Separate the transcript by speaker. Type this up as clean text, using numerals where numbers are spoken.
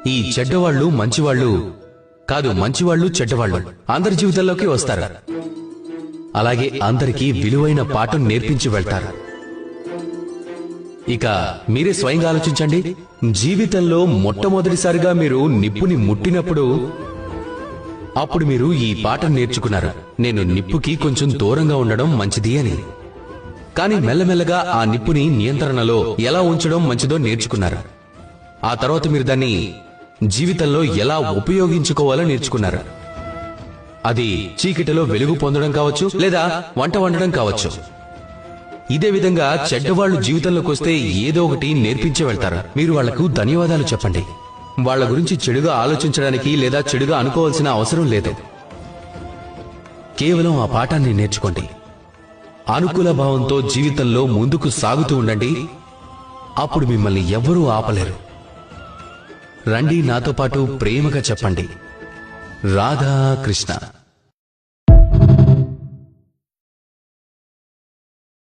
Speaker 1: ఈ చెడ్డవాళ్లు మంచివాళ్లు కాదు, మంచివాళ్లు చెడ్డవాళ్లు అందరి జీవితంలోకి వస్తారు. అలాగే అందరికీ విలువైన పాఠం నేర్పించి వెళ్తారు. ఇక మీరే స్వయంగా ఆలోచించండి. జీవితంలో మొట్టమొదటిసారిగా మీరు నిప్పుని ముట్టినప్పుడు అప్పుడు మీరు ఈ పాఠం నేర్చుకున్నారు, నేను నిప్పుకి కొంచెం దూరంగా ఉండడం మంచిది అని. కానీ మెల్లమెల్లగా ఆ నిప్పుని నియంత్రణలో ఎలా ఉంచడం మంచిదో నేర్చుకున్నారు. ఆ తర్వాత మీరు దాన్ని జీవితంలో ఎలా ఉపయోగించుకోవాలో నేర్చుకున్నారు. అది చీకటిలో వెలుగు పొందడం కావచ్చు, లేదా వంట వండడం కావచ్చు. ఇదే విధంగా చెడ్డవాళ్లు జీవితంలోకి వస్తే ఏదో ఒకటి నేర్పించి వెళ్తారు. మీరు వాళ్లకు ధన్యవాదాలు చెప్పండి. వాళ్ల గురించి చెడుగా ఆలోచించడానికి లేదా చెడుగా అనుకోవాల్సిన అవసరం లేదు. కేవలం ఆ పాఠాన్ని నేర్చుకోండి. అనుకూల భావంతో జీవితంలో ముందుకు సాగుతూ ఉండండి. అప్పుడు మిమ్మల్ని ఎవ్వరూ ఆపలేరు. రండి, నాతో పాటు ప్రేమగా చెప్పండి, రాధా కృష్ణ.